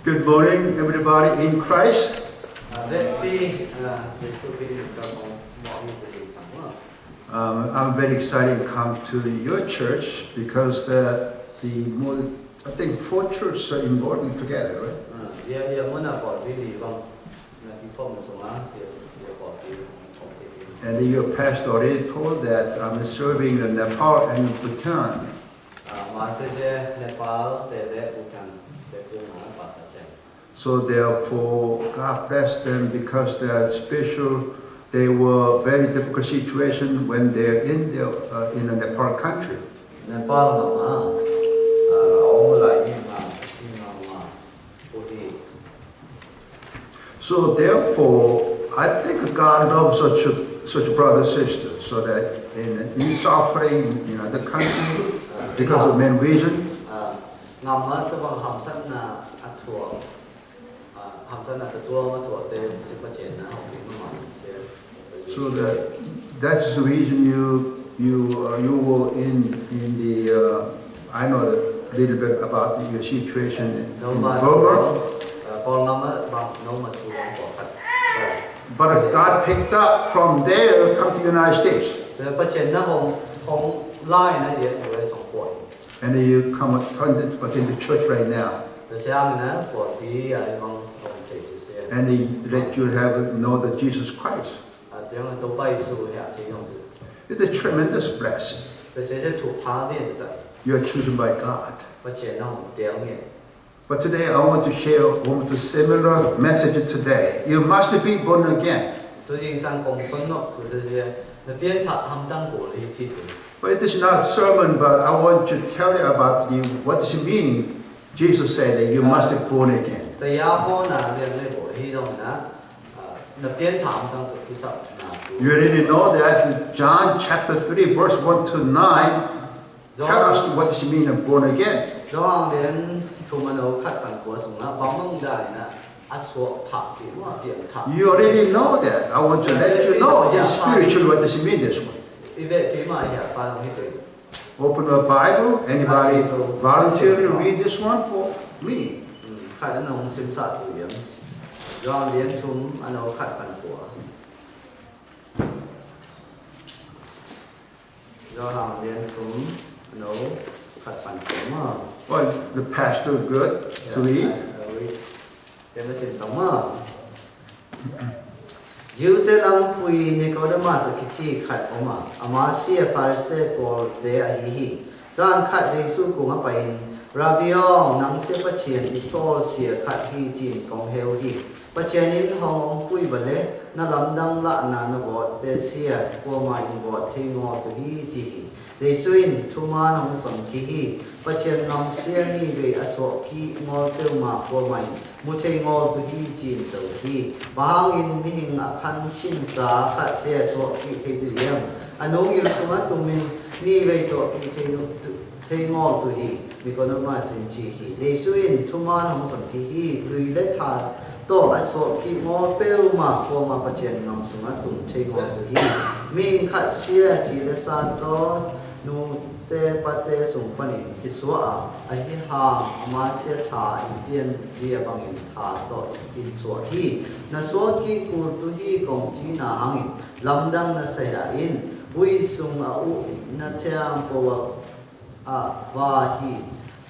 Good morning, everybody in Christ. I'm very excited to come to your church because I think 4 churches are involved together, right? And your pastor already told that I'm serving the Nepal and Bhutan. So therefore, God bless them because they are special. They were very difficult situation when they're in the Nepal country. So therefore, I think God loves such brother sister, so that in suffering in other country because of main reason. So that's the reason you were in the I know a little bit about your situation in Burma. But God picked up from there, come to the United States. And then you come in the church right now. And they let you know the Jesus Christ. It's a tremendous blessing. You are chosen by God. But today I want to share a similar message today. You must be born again. But it is not a sermon, but I want to tell you about what is the meaning. Jesus said that you must be born again. You already know that John chapter 3 verse 1 to 9 tell us what does it mean of born again. You already know that. I want to let you know in spiritual what does it mean this one. Open the Bible. Anybody voluntarily read this one for me? Well, the pastor good to read. Jutelang pui Nicodemus kichi khat oma amasia parse por de ahi zan khat Jesu ku ma pain rabio nang se pachien isol sia khat hi jin kong heu hi pachenin hong pui bale na lamdang la na na bot te sia ko ma in bot thingo to hi ji Jesuin thuman hong som ki hi pachen nam sia ni ve aso ki ngol te ma ko mai Mutai ngol to hi jin to hi bahang in mihing akhan chin sa khat se so ki thei tu yam anong il suma tumin ni ve so ki thei ngol to hi Nicodemus sin chi hi Jesuin thuman hong som ki hi lui le tha to aso ki ngol peu ma ko ma pachen nam suma tum thei ngol to hi ming khat sia chi le san to nu te pate sung pani iswa ahi ha amasia tha impian jia bangin tha to in so hi na so ki kur tu hi kong chi na hangin lamdang na saya in wi sung a u na thiam po a va hi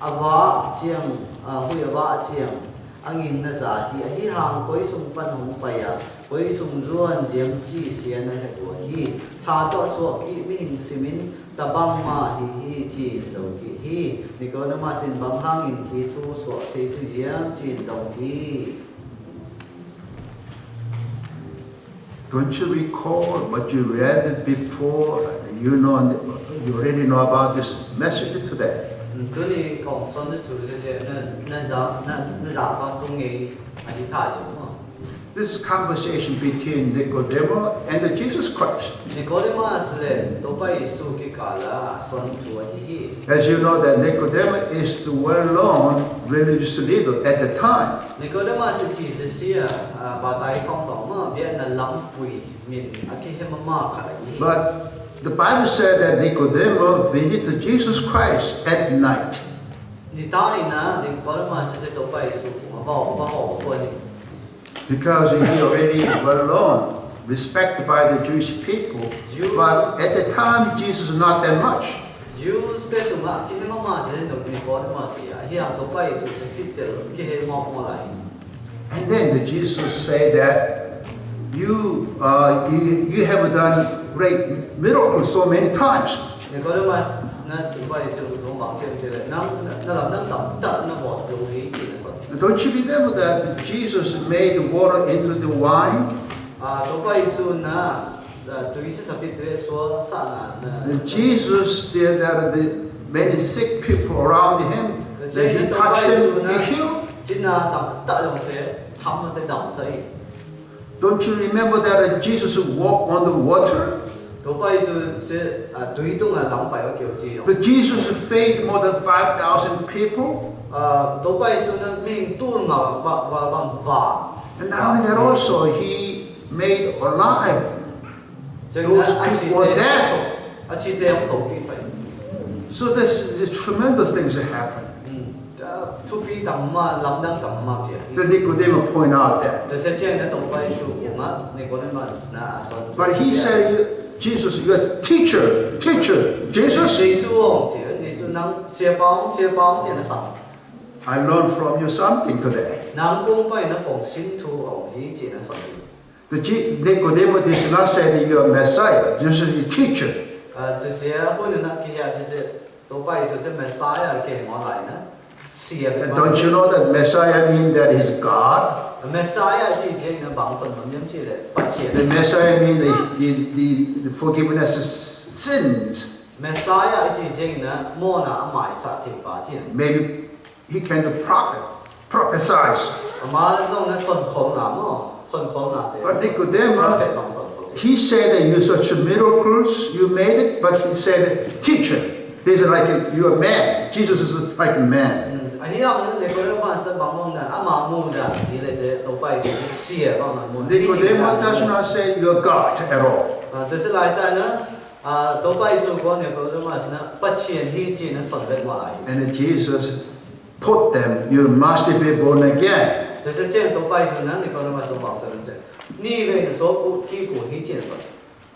awa chiang hui awa chiang angin na za hi ahi hang koi sung pan hong paya koi sung zuan jem chi sia na he to hi tha to so ki ming simin tabang ma hi chi dong ki hi Nicodemus in bang hangin hi thu so thei tu yam chi dong ki. Don't you recall what you read before? You already know about this message today. This conversation between Nicodemus and Jesus Christ. As you know that Nicodemus is the well-known religious leader at the time. But the Bible said that Nicodemus visited Jesus Christ at night. 你答应呢？你搞的嘛是在都拜属，不好过你。 Because he already well known, respected by the Jewish people. But at the time, Jesus is not that much. Jews 在什么？今天妈妈是你搞的嘛是啊，像都拜属是必得，这些毛来。 And then Jesus said that you have done great miracles so many times. 你搞的嘛那都拜属从往前去了，那等那我有一点的事。 Don't you remember that Jesus made the water into the wine? 都拜属呢，对是什么对说上啊？ And Jesus did that the many sick people around him, that he touched them, he healed. 今啊等用些，他们在等着。 Don't you remember that Jesus walked on the water? 都拜属是对动啊200个叫字。 That Jesus fed more than 5,000 people? 都拜属呢命多嘛哇。 And not only that, also he made alive 这 those people were dead. 这样投给谁？ So there's tremendous things that happen. 出比等嘛，等嘛别。 The Nicodemus point out that. 但是这样的都拜属我们那个人嘛是那说。 But he said, Jesus, you're a teacher. Jesus, 耶稣哦，耶稣能写包写的啥？ I learned from you something today. 能公拜能讲信徒哦，理解的啥？ The Nicodemus did not say that you're a Messiah, just a teacher. 这些可能呢，其实就是都拜就是 Messiah 给我来呢，写的。 And don't you know that Messiah means that he's God? Messiah 之前呢，帮助我们这的不解 The Messiah means the forgiveness of sins. Messiah 之前呢，莫拿买杀这把剑。 Maybe he can prophesize. 我们说呢，顺口拿么，顺口拿的。 But Nicodemus, Prophet 帮顺口。 he said that you such miracles, you made it, but he said, teacher, this is like you're a man. Jesus is like a man. 哎呀，我们那个人办事帮忙的，阿妈木的，你那些都拜就是写帮忙木。 Nicodemus does not say you're God at all. 这是来在呢，都拜属过那个人嘛是呢，不前提只能顺便过来。 And then Jesus taught them, you must be born again. 这是这样都拜属呢，那个人嘛是帮助人家。你以为你说不提古提建设？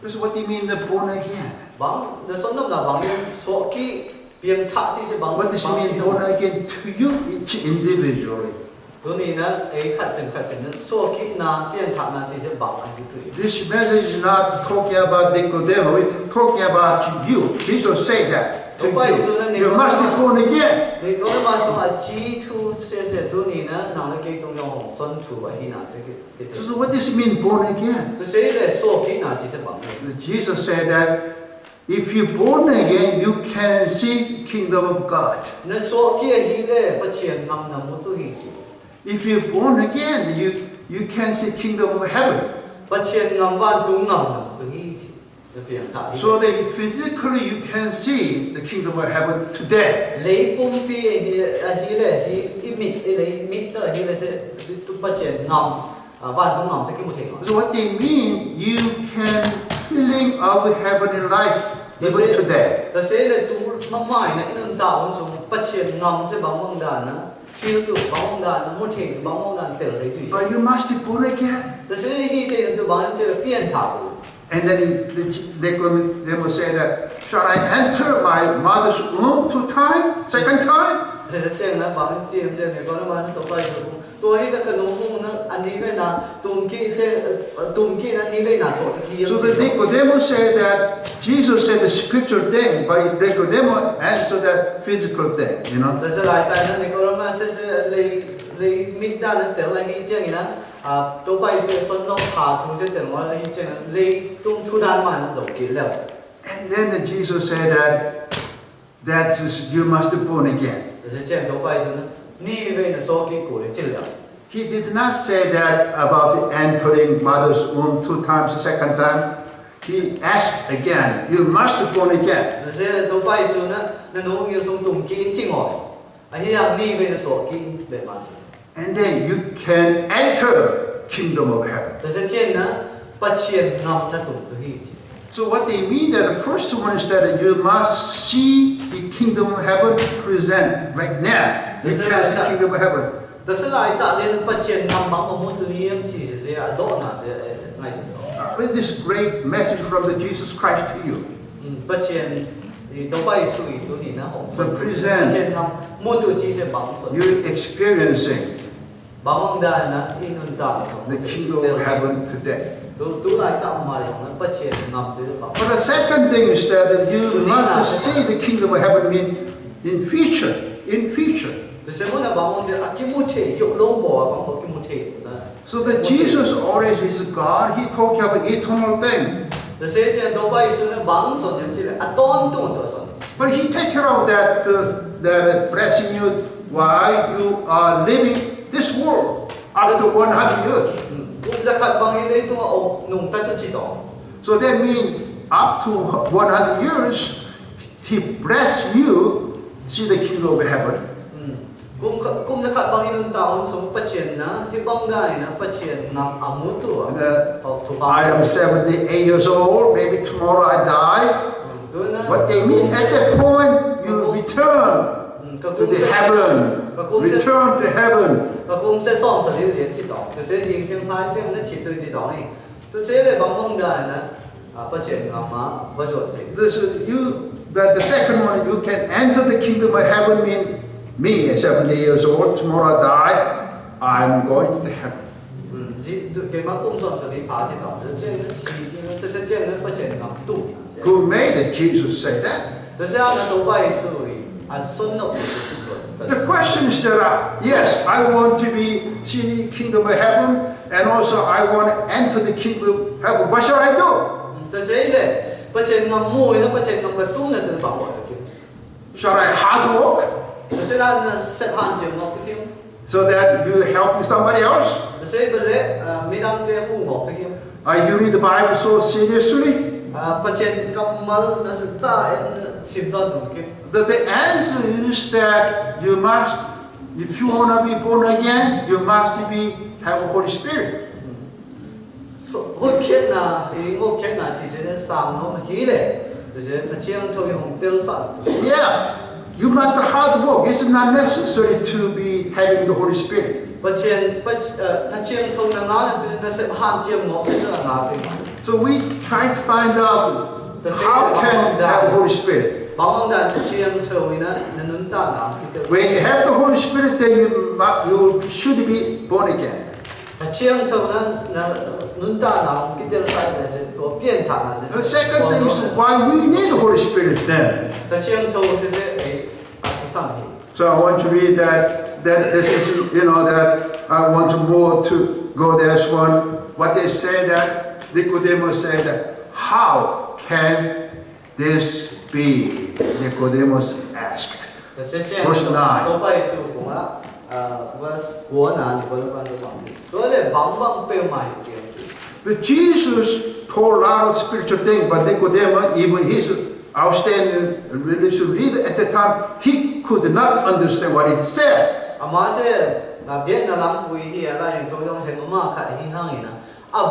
This is what do you mean the born again? 帮那说那么帮人说提。 别他这些帮 What does it mean born again to you each individually? 对你呢，看什么？说起那变他那这些帮人对。 This message is not talking about Nicodemus, it's talking about you. Jesus said that to you. You must be born again. 你讲嘛说基督些对你呢，哪能给动用生出来那这个？ So what does it mean born again? 这些来说起那这些帮人。 Jesus said that if you're born again, you can see kingdom of God. 那说起来不前那么多意思。 If you're born again, you can see kingdom of heaven. 不前那万东那么多意思，就变他。 So that physically you can see the kingdom of heaven today. 你本边一米的，是都不前万东这个没听。 So what they mean, you can feeling of heaven in life even today. 但是咧都慢慢呢，一轮大温从不前这帮忙的呢，其实都帮忙的，没听帮忙的得来最。 But you must be born again. 但是你这人就帮这个变他。 And then they will say that, shall I enter my mother's womb 2 times, second time? 这是这样呢，帮这那个嘛是都拜说，多一个跟农夫呢，安尼边呐，冬季呢，你边呐说的起。 So the Nicodemus said that Jesus said the spiritual thing, but Nicodemus answered that physical thing, you know. 但是来在呢，那个嘛是你明单呢得来一件呢，都拜说孙老爬出去得我一件，你都突然嘛就给了。 And then Jesus said that is, you must be born again. 但是这样都拜说呢，你以为呢说给过来治疗。 He did not say that about entering mother's womb 2 times, the second time. He asked again, you must be born again. 但是都拜说呢，那农业从冬季进来，呀，你以为呢说给没嘛子？ And then you can enter kingdom of heaven. 但是这样呢，不前那冬的意思。So what they mean that the first one is that you must see the kingdom of heaven present right now. You can see the kingdom of heaven. 但是来打的不见那忙我们都你也其实是啊多那是爱情多。With this great message from the Jesus Christ to you. 不见你都拜属于都你那红。So present. 不见那么多其实忙说。You're experiencing忙的呢，一轮打的说。 the kingdom of heaven today. 都来打嘛的，不见那就是忙。 But the second thing is that you must see the kingdom of heaven mean in future. In future. 就是我那忙我就啊，基本体有龙宝啊，帮我基本体的。 So that Jesus already is God. He told you about eternal thing. 这些件都拜属呢忙说，你们这啊多多多说。 But He take care of that, that blessing you while you are living this world after 100 years. 我在看帮你那多哦，弄大都知道。 So that means up to 100 years, He bless you see the kingdom of heaven. ผมจะขัดบางอย่างต่างๆสมมติปัจเจนนะที่บ้างได้นะปัจเจนนำอามุตัว I am 78 years old. Maybe tomorrow I die. What they mean at that point, you return to the heaven. Return to heaven. ก็คงจะซ่อมสลิดเหรียญจิตต่อจะเสียจริงจังท้ายจังนั้นจิตตัวจิตต่อนี่จะเสียเลยบางบ้างได้นะปัจเจนนำมาประโยชน์ This is you. That the second one, you can enter the kingdom of heaven. Mean me at 70 years old. Tomorrow I die. I'm going to heaven. 给嘛公ซ่อมสลิดพาจิตต่อจะเสียนั้นสีจริงจะเสียจริงนั้นปัจเจนนำตู้ Who made it? Jesus said that. จะเสียนั้นตัวใบสุยอันสนก The question is that yes, I want to be see the kingdom of heaven, and also I want to enter the kingdom of heaven. What shall I do? จะเสียเลยปัจเจนนำมวยนะปัจเจนนำกระตุ้นนะจะบอกว่าตะกี้ Shall I hard work จะเสียนั้นเสพานเจียมบอกตะกี้ so that you helping somebody else? จะเสียไปเลยมีน้ำเดือดหูบอกตะกี้ Are you read the Bible so seriously? ปัจเจนกำมัลนัสตาสิบตอนตะกี้ The answer is that you must, if you want to be born again, you must be have a Holy Spirit. หุ่นเข็นนะที่งบเข็นนะที่เสียสามน้องฮีเลยจะเสียถ้าเชียงทวีของเติลสัต Yeah, you must hard work. It's not necessary to be having the Holy Spirit. ปัจเจนถ้าเชียงทงนางานจะน่าเสพานเจียมงบเสียจะงานที่ So we try to find out how can have the Holy Spirit. บางวันถ้าเชียงทวีนะนั่นตาหนามที่เติล When you have the Holy Spirit, then you should be born again. ถ้าเชียงทวีนั้นนั่นตาหนามที่เติลสัตเนี่ยสิตัวเปลี่ยนฐานนะสิ The second thing is why we need the Holy Spirit then. ถ้าเชียงทวีจะเสียสังเห So I want to read that this is, that I want to more to go there as one. What they say that Nicodemus said that, how can this be? Nicodemus asked. แต่เสียเชียงตัวไปสู่ผมว่าverse หัวหนานี่ก็ต้องการจะฟังตัวเลยบางเปลวใหม่ตัวเอง But Jesus told a lot of spiritual things, but Nicodemus, even he's outstanding religious leader at the time, he could not understand what he said. อามาเสียเบียดนาลังปุยที่อะไรอย่างเขาต้องเห็นมาขายที่ห้างนี่นะ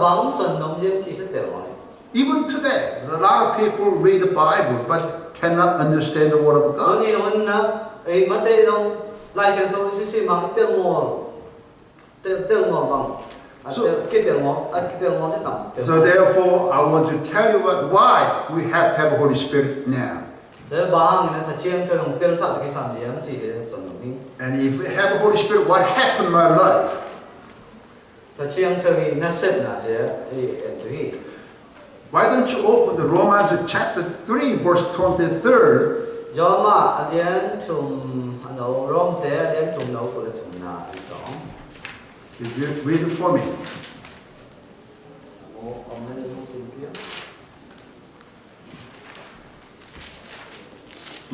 บางส่วนน้องเยี่ยมที่สุดเดียวเลย Even today, a lot of people read the Bible, but cannot understand the Word of ตอน God. นี้วันนะมาเตะต้องไล่เชิงตัวซิมังเตลงอบังคิดเตลงอจะต่ำ So therefore, I want to tell you why we have to have the Holy Spirit now. แต่บางนะถ้าเชื่อมตัวของเตลสัตว์ที่สามเยี่ยมที่จะส่วนนี้ And if we have the Holy Spirit, what happened in my life? ถ้าเชื่อมตัวนี้น่าเสียน่าเสียตัวนี้ Why don't you open the Romans chapter 3, verse 23rd? ยอมมาเรียนถุงเราร่มเตะเรียนถุงเราคนละถุงนาอีกสอง If you read it for me.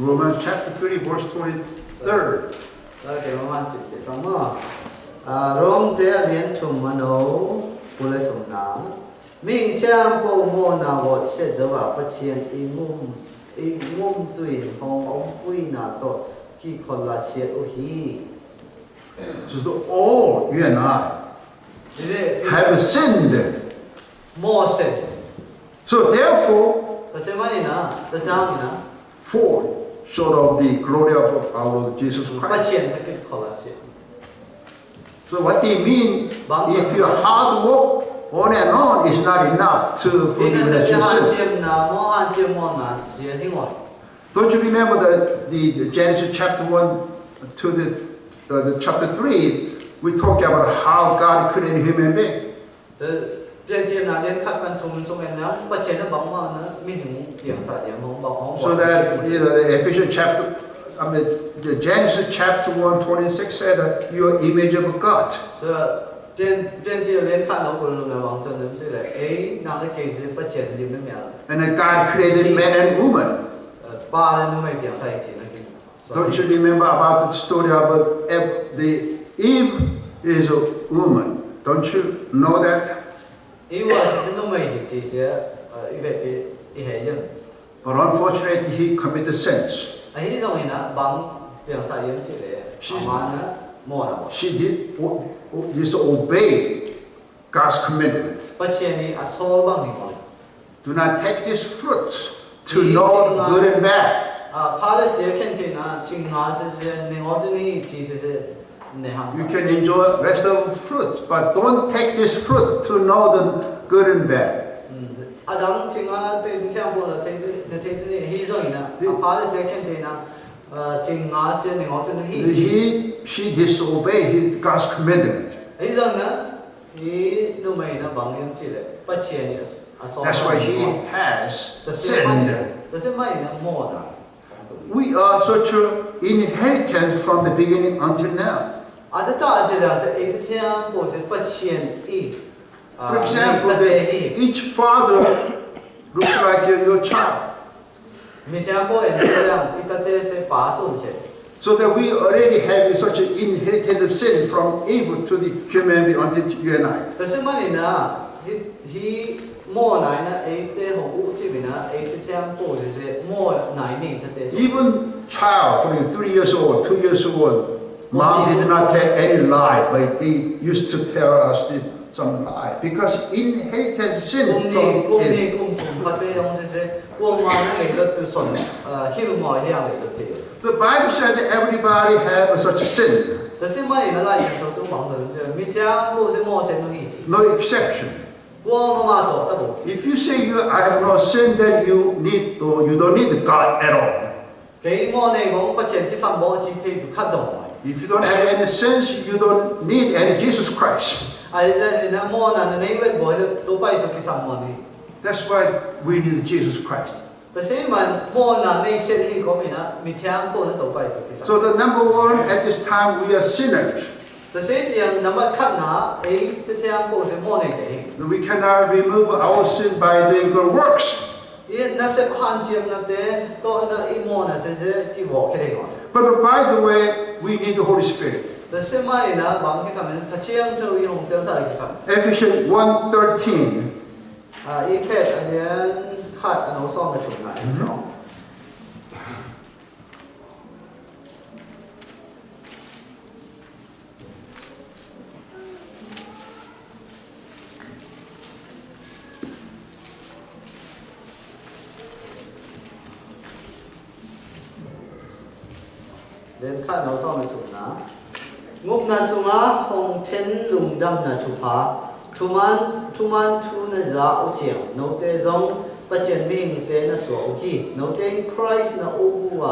Romans chapter 3, verse 23rd. แล้วเดี๋ยวประมาณ10 เดือนต่อมาร่มเตะเรียนถุงมโนคนละถุงนามิ่งแจ้งโปโมนาวดเสจว่าประเชียนอีงุ่มตุยหองอมปุยนาโตกี่คนละเชียอุฮี So all you and I have sinned. โมเสส So therefore, แต่เชื่อมั่นนะแต่เช้านี่นะ fall short of the glory of our Lord Jesus ปัจ Christ. เจียนถ้าเกิดขอละเสีย So what they mean, if your hard work on and on is not enough to พี่นั่น forgive จะ your หา sins. เจียมนะมั่วอ่านเจียมมั่วนะเสียที่หมด Don't you remember the Genesis chapter 1 to the chapter 3, we talked about how God created human being. จะเจียมเจียมนะเรียนขัดกันทุนสมัยนั้นปัจเจียนนั้นบอกว่านะมีถึงอย่างสายอย่างมองบอกของ So that, the Ephesians chapter, the Genesis chapter 1, 26 said that you are image of God. จะเจียมเจียมเรียนขัดเราคนละวังเสริมสิเลยนางได้เกี่ยวปัจเจียนยืมไม่มีอะไร And then God created man and woman. ป้าแล้วนู้ไม่เปลี่ยนใส่สีนะกิน Don't you remember about the story about Eve is a woman? Don't you know that? อีว่าสิ่งนู้ไม่เห็นจีเสียอีแบบอีเหตุยัง But unfortunately, he committed sins. ไอ้ที่ตรงนี้นะบางเปลี่ยนใส่ยังสิเลยประมาณนะมั่วนะ She disobeyed God's commandment. ปัจเจียนนี้อัศวบางนี่ก่อน Do not take this fruit to know good and bad. พาเลเซียเคนตินะจิงนาเสียในอดีนี้จีเสียในห้าง You can enjoy rest of the fruit, but don't take this fruit to know the good and bad. อาดัมจิงอาเต็มเที่ยงบนเต็มในเต็มที่ฮีโร่นะพาเลเซียเคนตินะจิงนาเสียในอดีนี้ She disobeyed God's commandment. ฮีโร่นะฮีนู้ไม่นะบางยังจีเลยปัจเจียนนี้อัศว That's why he has แต่เสียไม่ sinned. แต่เสียไม่นะมั่วนะ We are such an inheritance from the beginning until now. อาจจะต่อจากนั้นจะเอเทียมโบสถ์ปัจเจียนอี For example, each father looks like your child. มีเทียมโบเอ็นเทียมอิตาเตเสป้าสุนเช So that we already have such an inheritance of sin from evil to the human being until you and I. แต่ซึ่งมันนี่นะฮีมั่วไหนนะเอเตของอุจิบินะเอเทียมโบสถ์เสมั่วไหนหนึ่งสเตส Even child, for 3 years old, 2 years old, mom did not tell any lie, but they used to tell us some lie because inheritance sin กลุ่มนี้ from กลุ่มนี้ evil. กลุ่มพระเตยองเสกลุ่มมาเนี่ยก็ตุสนฮิลมอเฮียงเลยก็เทีย The Bible said that everybody have such a sin, แต่ซึ่งมันนี่นะล่ะอย่างตัวสมบังสนเจมีเทียมโบสถ์มั่วเช่นนู้นอีก no exception. กลัวมาสอนตะบุ If you say I have no sin, then you don't need God at all. เกี่ยมั่วในของปัจเจกที่สามบอกจิตใจถูกขัดจง If you don't have any sins, you don't need any Jesus Christ. ไอ้เจ้านี่นะมั่วนั่นในเวทบ่อยตัวไปสุกิสัมมนี่ That's why we need Jesus Christ. แต่สิ่งมันมั่วนั่นในเช่นนี้เขาไม่นะมีเทียมโบนั่นตัวไปสุกิสัม So the number one at this time, we are sinners. แต่สิ่งที่นำมาขัดหนาไอ้เทียมโบจะมั่วในเกี่ย We cannot remove our sin by doing good works. ยี่นั่นเสพหันเจียมนั่นเต้ตัวนั่นอีมั่วนั่นเสียกี่บอกแค่ไหนก่อน But by the way, we need the Holy Spirit. แต่สิ่งไม่นะบางที่สมัยถ้าเจียมเท่าอีหงเต็มสายกี่สัม Ephesians 1:13. อีเพศอันนี้ขาดอันเอาซ่อมไปถึงไหนเนาะเดินข้าเราซ่อมไปถูกนะงบนาสุมาคงเทนลุงดำนาทุพาทุมันทูนาจาอุเจียงโนเตจงปัจเจนมิงเตนะสวอุกีโนเตนคริสนาอุบัว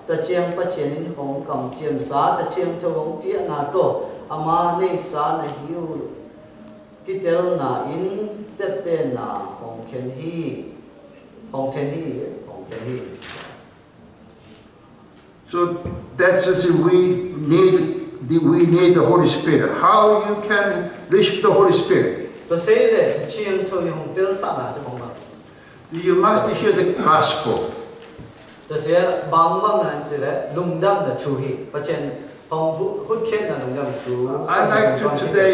ตะเจียงปัจเจนินของกำเจียมสาตะเจียงทวงเปียนาโตอามาเนสานะฮิวกิเตลนาอินเตเตนาของเคนฮีของเทนฮีของเทนฮี So that's just we need the Holy Spirit. How you can reach the Holy Spirit? ตัวเสียเลยเชียงทวีของเตลสานาสิของมัน You must hear the gospel. ตัวเสียบางนั่นจะเลยลุงดำจะชูฮีเพราะฉะนั้นของพุทธเคนน่ะลุงดำชู I'd like to today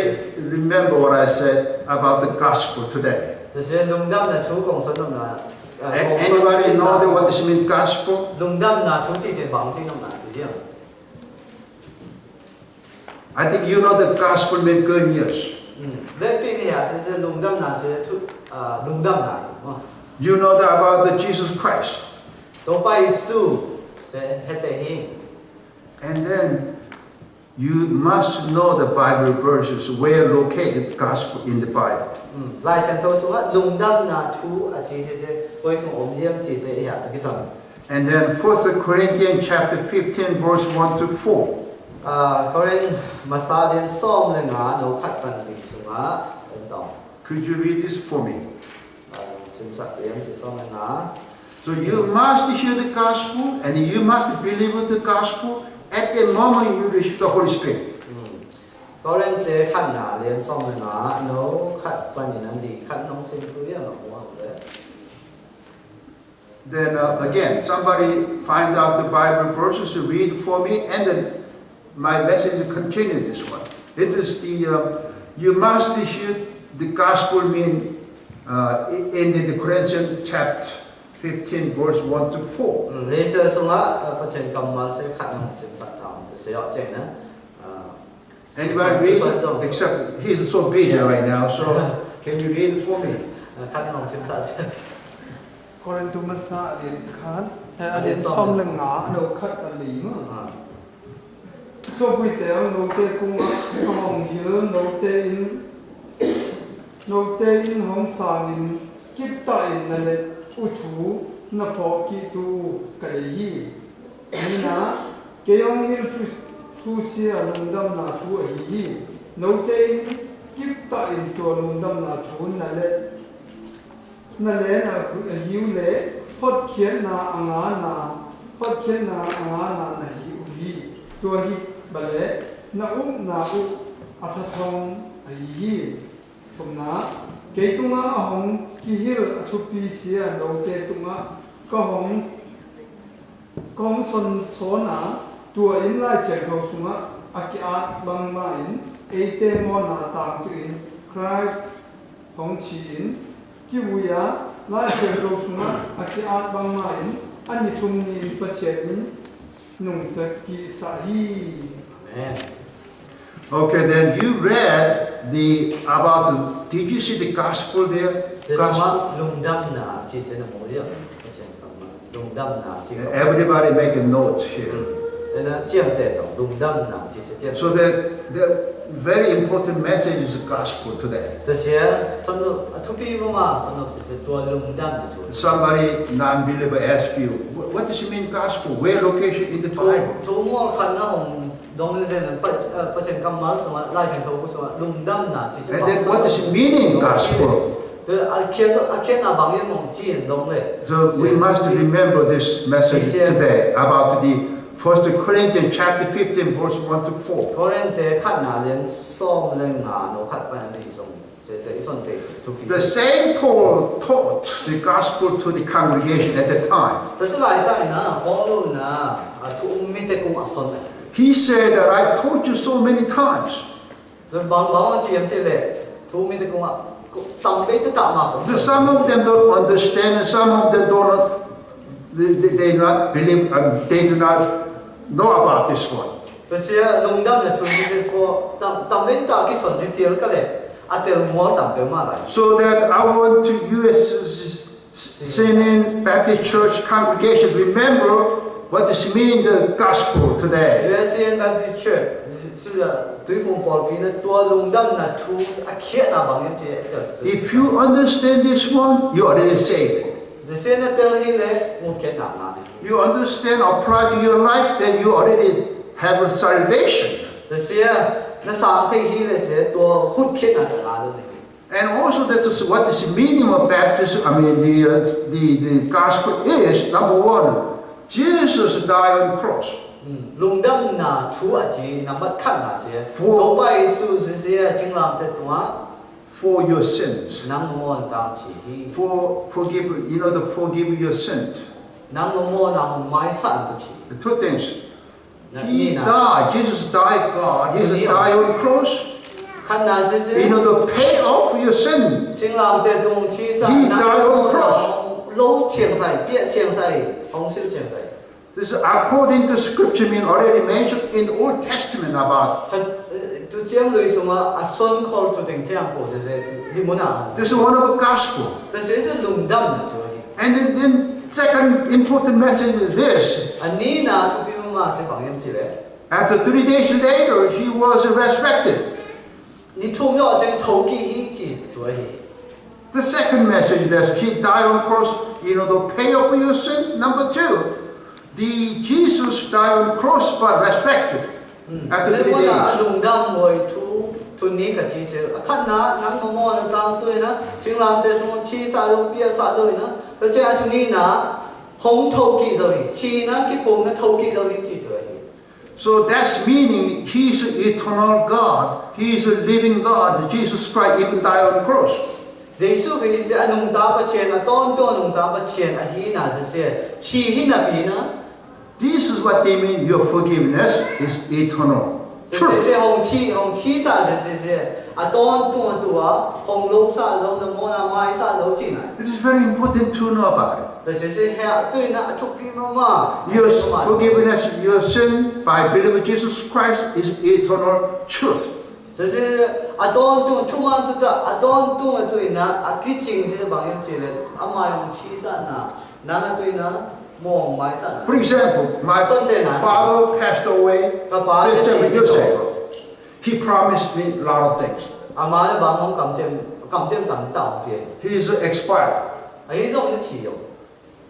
remember what I said about the gospel today. ตัวเสียลุงดำจะชูของสนองนะ Anybody know what this means, gospel? ลุงดำนะชูที่จะบางที่น้องนะที่เดียว I think you know the gospel means good news. เล็กปีนี้อ่ะจะลุงดำนะจะทุลุงดำนะ You know that about the Jesus Christ. ตัวไปสู้เสเฮตเฮ And then you must know the Bible verses where located the gospel in the Bible. ลายฉันโทรสุว่าลุงดำนาทูอาจีเสโอยสมอมเยี่ยมจีเสหาตะกิสัง And then 1 Corinthians chapter 15 verse 1 to 4. เขาเรียนมาซาเรียนซ้อมเลยนะเราขัดปันดีสุมาเป็นต่อ Could you read this for me? สิมสัตย์เยี่ยมจีซ้อมเลยนะ So you must hear the gospel and you must believe the gospel at the moment you receive the Holy Spirit. ก็เรียนเตะขัดหนาเรียนซ้อมเลยนะเราขัดปันอย่างนั้นดีขัดน้องสิมตัวเยี่ยมหรอว่าเลย Then again, somebody find out the Bible verses to read for me, and then my message will continue this one. It is the you must hear the gospel mean in the Corinthians chapter 15 verse 1 to 4. นี่เชื่อสมะประเทศกำมันเสียขัดน้องสิมสัตย์ทำเสียเจนะ Anybody read? Except he's so busy right now, so can you read it for me? ขัดน้องสิมสัตย์ Korintu masa alien khan alien som lenga no khat ali ma so pui te no te kung hong hil no te in hong sang in kip ta in na le u chu na pho ki tu kai hi ni na ke yong hil tu sia lung dam na chu a hi no te in kip ta in to lung dam na chu na le na hiu le phot khian na anga na na hiu hi to hi bale na atha thong hi thumna ke tunga ahong ki hil achupi sia no te tunga ka hong son sona tua in lai chen tho sunga akia bang ma in ate mo na ta tu in Christ hong chi in kiwuya la cherro sunga aki at bang main ani thumni pachetin nung taki sahi. Amen. Okay, then you read did you see the gospel there? Gospel. Everybody make a note here. So the very important message is the gospel today. Somebody non-believer ask you, what does it mean gospel? Where location in the Bible? And then what does it mean in gospel? So we must remember this message today about the 1 Corinthians chapter 15 verse 1 to 4. The same Paul taught the gospel to the congregation at the time. He said that I told you so many times. Some of them don't understand and some of them they not believe they do not know about this one. So that I want to use Sinin Baptist Church congregation remember what does it mean the gospel today. If you understand this one, you already saved. You understand, apply to your life, then you already have a salvation. And also that is what is the meaning of baptism. I mean the gospel is number one, Jesus died on the cross. For your sins. For forgive your sins. The two things. He died. Jesus died, God. Jesus died on the cross. To pay off your sin. He died on the cross. This is according to scripture mean already mentioned in the Old Testament about. This is one of the gospel. And then second important message is this. อันนี้นะทุกพี่มาเสียฝังยังจีเลย After 3 days later, he was resurrected. นี่ทุ่งยอดจึงถูกกี่ฮีจีตัวฮี The second message that he died on cross, to pay up for your sins. Number 2, Jesus died on cross but resurrected. After ซึ่ง 3 ว่า days. ลุงดำมวยทุนนี้กับชีเสือขั้นนะนังมอนะตามตัวนะจึงลามเตสมชีสายงเปียสาโจยนะแล้วเจ้าทุนนี้นะหงถูกกี่โจยชีนะกี่พงนะถูกกี่โจยจีโจย So that's meaning he's an eternal God. He's a living God. Jesus Christ even died on the cross. เยซูคริสต์อนุตาปเชนต้นตัวอนุตาปเชนอหินาเสียชีหินาปีนะ This is what they mean. Your forgiveness is eternal. เสียหงชีสาเสียต้นตัวหงลูกสาโจนโมนาไม้สาโจจีน่ะ It is very important to know about it. แต่เสียเหตุด้วยนะทุกพี่มา Your forgiveness, your sin by believing Jesus Christ is eternal truth. เสียต้นตัวทุ่มันตัวต้นตัวนะคิดจริงเสียบางอย่างจีเลยอามาหงชีสานะนั่นตัวนะมองไม้สานะ For example, my father passed away 7 years ago. He promised me a lot of things. อามาเนี่ยบางคนกำเจมต่างเต่าเดีย He is expired. ไอ้ส่งนี่ฉี่อยู่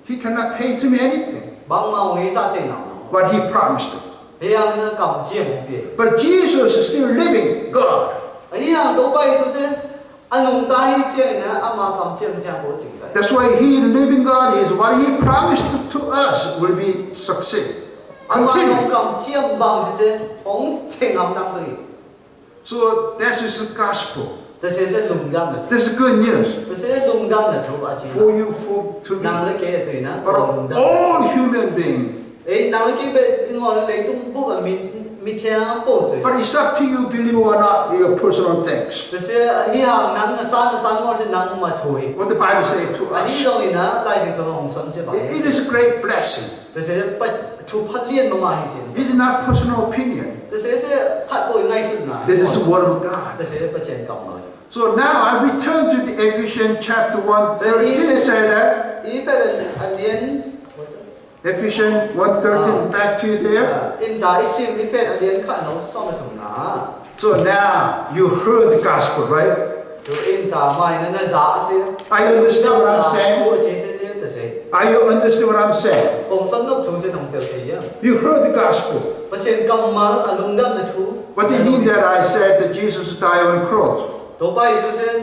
He cannot pay to me anything. บางมาไอ้ซาเจนเอา But he promised it. ไอ้ยังเนี่ยกำเจมเดีย But Jesus is still living God. ไอ้ยังตัวไปสุดเสียอันนุ่มตาที่เจนะอามากำเจมแทนโบจิงใส่ That's why he living God is what he promised to us will be succeed. อามาลง Continue. กำเจมบางเสียของเทงเอาตั้งตัว So that is the gospel. แต่เสียลุงดำเนี่ย This is good news แต่เสียลุงดำเนี่ยถูกอาชีพ for you, to นาง me, เล็กเกตุยนะ but ลุง of ดำ all human beings. เอ้นางเล็กเกเป็นงอนเลยตุ้งปุ๊บมีเทียนปุ๊บตัว But it's up to you, believe it or not, your personal things. แต่เสียที่ห่างนางสานงอนจะนางมาช่วย What the Bible says to อันนี้ us. ตรงนี้นะไล่ถึงตัวของสนใช่ปะ It is a great blessing. แต่เสียไปถูกพัดเลี้ยนมาจริง This is not personal opinion. แต่เสียขัดโวยง่ายสุดนะ It is the word of แต่ God. เสียไปเจนกำเลย So now I return to the Ephesians chapter 1. Did it say that? อีเป็นอันเลี้ยน Ephesians 1:13, back to you there. อินดาอิซิมอีเป็นอันเลี้ยนขัดน้องซ่อมไปถึงนะ So now you heard the gospel, right? ดูอินดาไม่นั่นน่ะจ้าเสีย I understand what I'm โอ้ saying. จีเสียแต่เสีย Are you understand what I'm saying? กงสนุกชูเสียน้องเตียวเสีย You heard the gospel. เพราะเช่นกำมัลอารมณ์ดำนะชู What do you mean that I said that Jesus died on the cross? ตัวไปสุดเส้น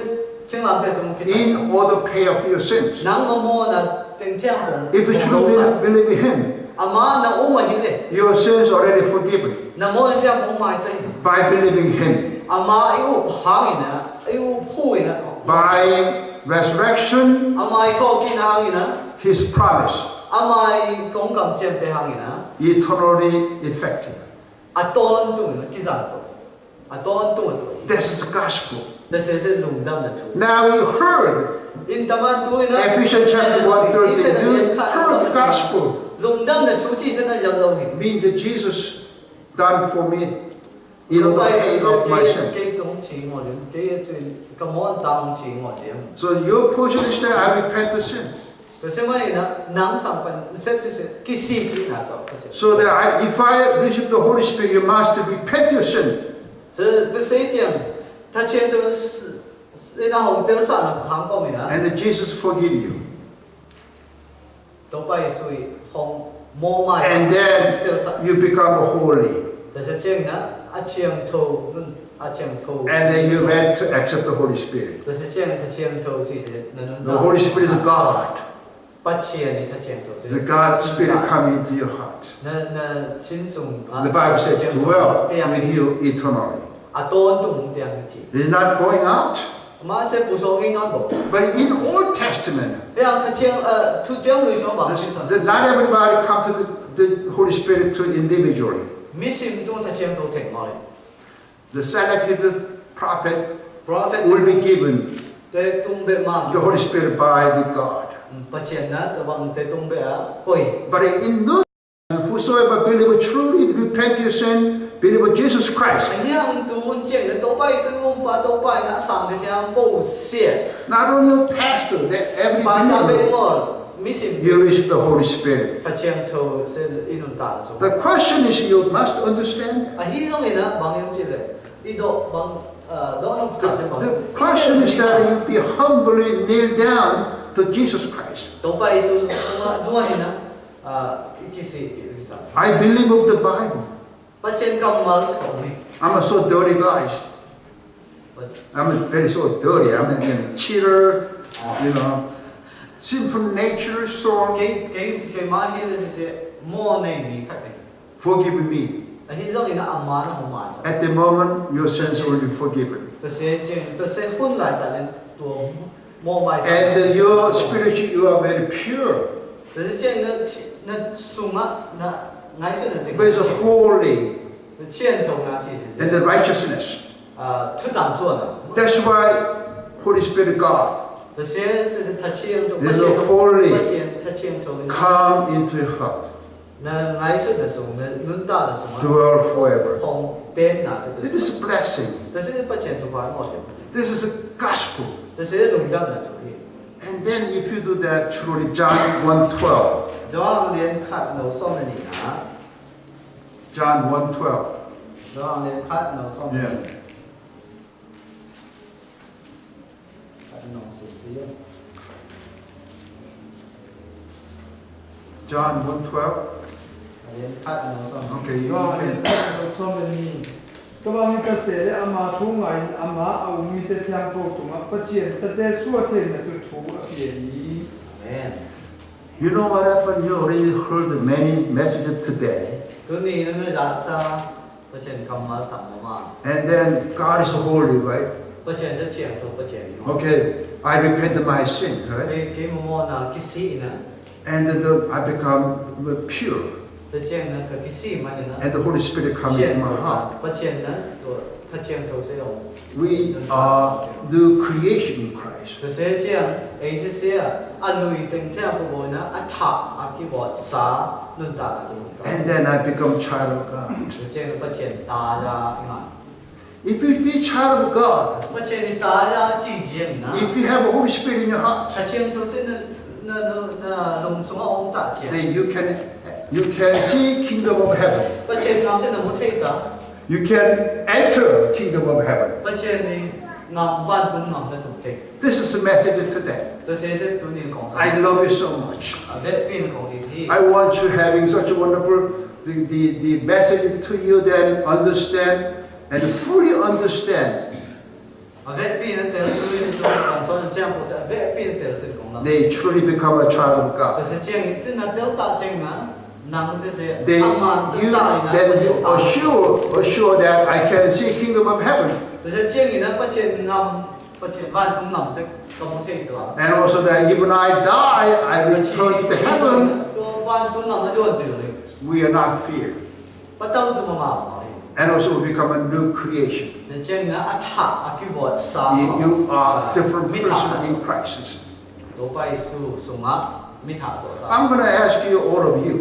จึงลำเต็มตรงกิจ In order to pay off your sins. นังโมนะเต็มเที่ยงผม If you truly believe in Him, อามานะอุ้มมาหินเลย your sins are already forgiven นะโมนะเที่ยงผมมาใส่ by believing Him. อามาไอ้อุปหางนะไอ้อุปพูดนะ By resurrection, อามาไอ้ทอกินหางนะ His promise, อามาไอ้กงกำเจมเตหางนะ eternally effective. อาต้นตุ่นกิจานตุ่นอาต้นตุ่นตุ่น This is the gospel. แต่เสียลุงดำนะชู Now you heard อินตามันตุ่นนะ Ephesians chapter 1:13. You heard the gospel. ลุงดำนะชูจีเส้นนั้นยาวๆหิน Means that Jesus done for me, ตัวไป the สุ pay ด of my เก sin. ย์ตรงชิงหัวเดิมเกย์ตุ่นกำมอนตามชิงหัวเดิม So your portion is that I repent of sin. แต่เชื่อไหมนะหนังสัมปันเซ็ตที่สุดกิซีกินาต่อ So that if I receive the Holy Spirit, you must repent your sin. 这谁讲？他现在是那红灯上韩国民啊， And that Jesus forgive you. 都拜属于红摩麦 And 灯 then 上， you become holy. 但是这样呢，阿枪头，阿枪头， And then you ready to accept the Holy Spirit. 但是这样他枪头就是能 The Holy Spirit is God. 八千的他枪头， The God Spirit come into your heart. 那心中 The Bible says, dwell with you eternally. 啊，多动这样子， It is not going out. 马上不说给俺不， But in Old Testament, 这样他枪他枪为什么把 not everybody come to the Holy Spirit to individually. 没心中他枪头挺嘛嘞 The selected prophet ，prophet will be given 在东北嘛。 the Holy Spirit by the God. 不前呢，这帮在东北啊，会 But in New Testament, whosoever believe truly repent your sin, believe in Jesus Christ. 哎呀，我读经的都拜是我们把都拜那上个讲不写， Not only a pastor, that every 把三 believer, 杯我มิสิ you receive the Holy Spirit. พระเจ้าโทเส้นอินุนตาสุ The question is, you must understand. อ่ะฮีตรงนี้นะบางอย่างจริงเลยอีโดบางโดนกขาดเส้นบาง The question is that you be humbly kneel down to Jesus Christ. ต่อไปสู่ว่าส่วนนี้นะกิสิกิสัง I believe of the Bible. พระเจ้ากำมาสักตรงนี้ I'm a so dirty guy. I'm very so dirty. I'm a cheater, you know, sinful nature, so เกมาเฮลสิเสโมในมีขัดเลย forgive me. อ่ะฮีตรงนี้นะอามานะหัวมัน At the moment, your sins will be forgiven. แต่เสียจริงแต่เสียหุ้นหลายแต่เล่นตัวโมบาย And your spiritual, you are very pure. แต่เสียนั่นสูงอะนะไงสุดนั่นถึง Very holy เชี่ยนตรงนั้นสิ and the righteousness. ทุกต่างส่วน That's why Holy Spirit God แต่เสียทัชเชียงตรง is holy. ทัชเชียงตรง Come into your heart. นั่นไงสุดนั่นสูงนั่นนุ่นตานั่นสูง Dwell forever. คงเต้นน่ะสุด It is a blessing. แต่เสียประเจนทุกวันหมด This is a gospel. แต่เสียหลุมดำนั่นทุกที And then if you do that, truly, John 1:12. จะว่าเรียนขัดเราซ่อมนั่นนี่นะ John 1:12. จะว่าเรียนขัดเราซ่อมนั่นขัดเราสุดที่ John 1:12. เรียนขัดเราซ่อม Okay, ก็ you เห็น can. เราซ้อมเป็นมีก็บางทีเสียอามาทุ่งไงอามาเอามีแต่เทียมโปรตุงปัจเจียนแต่แต่ส่วนเทียนเนี่ยถูกเปลี่ยนนี้ You know what happened? You already heard many messages today. ตัวนี้นั่นจะซาประเจนคำมาต่ำมาก And then God is holy, right? ประเจนจะเฉียงตัวประเจน Okay, I repent of my sin, ไอ้ right? กิมโมนากิซีนะ And then I become pure. แต่เฉียงนั้นกับกิซีมันนะ And the Holy Spirit comes เฉียง into ตัว my heart. ประเจนนั้นตัวถ้าเฉียงตัวเสีย We are new creation in Christ. แต่เสียเฉียงไอ้เสียอันลุยตึงเทียบกับโบนะอัฐะอักกิบอดสานุนตาจริง And then I become child of God. แต่เฉียงประเจนตายาอิมัน If you be child of God, ประเจนตายาจีเจียงนะ if you have the Holy Spirit in your heart, ถ้าเฉียงตัวเสียนั่นลงสมองตาเจียง then you can see kingdom of heaven. ประเจนงามเส้นมุทิตา You can enter kingdom of heaven. ประเจนนี้งามบ้านตุ้งงามเส้นตุ้งเท This is the message today. ตัวเสียเส้นตัวนี้ของ I love you so much. เวทเป็นของอีที่ I want you having such a wonderful the message to you then understand and fully understand. เวทเป็นแต่ละตัวนี้ส่วนของส่วนแจ้งผมจะเวทเป็นแต่ละตัวของเรา They truly become a child of แต่ God. เสียเจียงที่นั่นเดลต้าเจียงนะนังเสีย They อามันเดล you ต้านะ then ประเจ you นตา assure that I can see kingdom of heaven. เสียเจียงอีนั้นประเจนงามประเจนบ้านตุ้งงามเส้นกมุทิตัว And also that even I die, I return to the heaven. ตัวบ้านตุ้งงามมาจวนตัวเลย We are not fear. ประตูตัวมา And also we become a new creation. แต่เจียงนะอัฐะอักกิบอดสา You are different person in Christ. ตัวไปสู่สมะมิถาโสสา I'm going to ask you, all of you,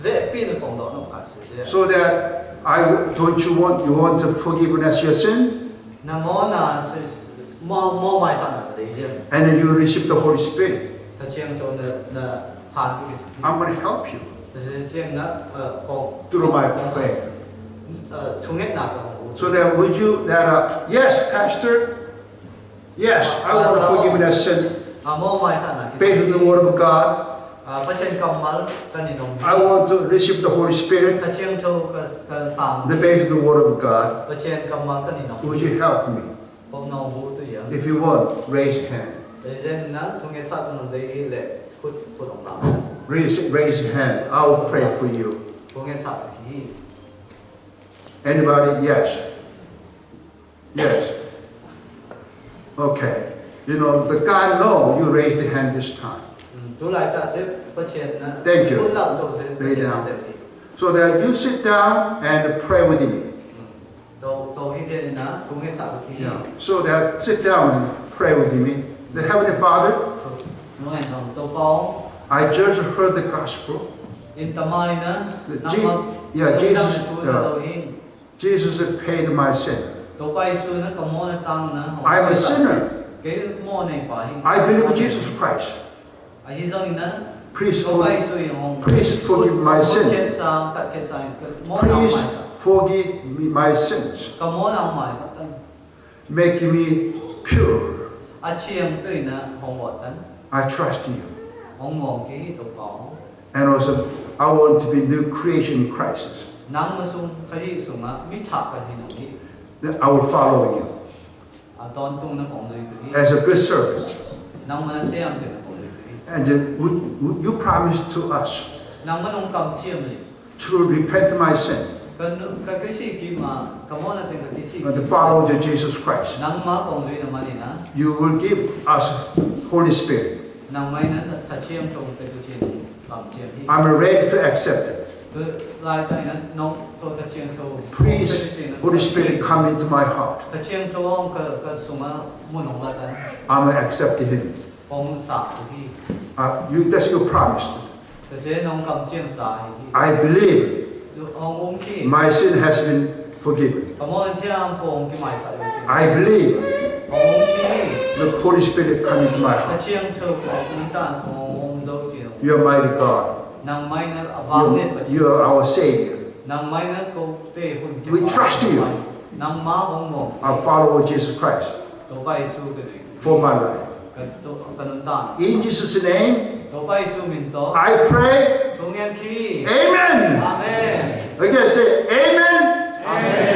เวทเป็นของเราต้องขัดเสีย so that don't you want to forgiveness your sin, นะโมนาสิมอไม่สั่นอะไรเจียง and then you will receive the Holy Spirit. ถ้าเจียงตัวเนี่ยสารที่ I'm going to help you แต่เจียงนะของ through my prayer. ทุงเงินหนักของ So that would you yes, Pastor, yes, I want to forgiveness sin มอไม่สั่นนะ based on the Word of God. ประเจนกำมัลกันนี่น้อง I want to receive the Holy Spirit ถ้าเจียงโตกับสาม based on the Word of God. ประเจนกำมัลกันนี่น้อง Would you help me? พวกน้องบูตัวอย่าง If you want, raise your hand. แต่เจียงนะทุงเงินสัตว์ตัวนั้นได้แหละคุณของเรา Raise your hand. I will pray for you. ทุงเงินสัตว์ที่ Anybody? Yes. Yes. Okay. You know, the God know you raised the hand this time. ตัวหลายจากเซฟประเจนนะ Thank you. คุณหลับตัวเซฟประเจนเต็มที่ So that you sit down and pray with me. ตัวที่เจนนะทุงเงินสัตว์ที่ So that sit down and pray with me. The Heavenly Father, น้องเห็นของตัวปอง I just heard the gospel. อินตามายนะ Jesus had paid my sin. ตัวไปสู่นะกับโมนะตังนะ I'm a sinner. เกี่ยโมในป่าหิ I believe in Jesus Christ. hi zong ina Please to bai forgive, su yong please forgive my sin. ke sang tat ke sang mo na please mai sa forgive me my sins, ka mo na mai sa tan make me pure. a chiam tu ina hong wa tan I trust you. hong ngom ki to ko And also, I want to be new creation in Christ. nang ma sung khai sung a mi thak ka hin ni Then I will follow you a ton tung na kong zui tu as a good servant. nang ma na siam tu na kong zui tu And then would you promise to us nang ma nong kam chiam li to repent my sin ka si ki ma ka mo na te ka si and to follow the Jesus Christ? nang ma kong zui na ma ni na You will give us Holy Spirit. nang mai na ta chiam tong te tu chin kam chiam hi I'm ready to accept it. tu lai ta na no to ta chiam to Please, Holy Spirit, come into my heart. ta chiam to ong ka sung a mu nong la tan I'm accepting Him. ong sa tu hi That's your promise. ta se nong kam chiam sa hi I believe su ong ki my sin has been forgiven. ka mo chiam phong ki mai sa yo chi I believe ong ki the Holy Spirit come into my ta heart. chiam to ko ong tan so ong zo chi You are mighty God. nang mai na avang net pa chi You are our Savior. nang mai na ko te hun ki We trust you. nang ma hong ngom I'll follow Jesus Christ to bai su ka zui for my life. ka to kanun tan In Jesus' name, to bai su min to I pray. Tung yan ki Amen. Amen Again, say Amen. Amen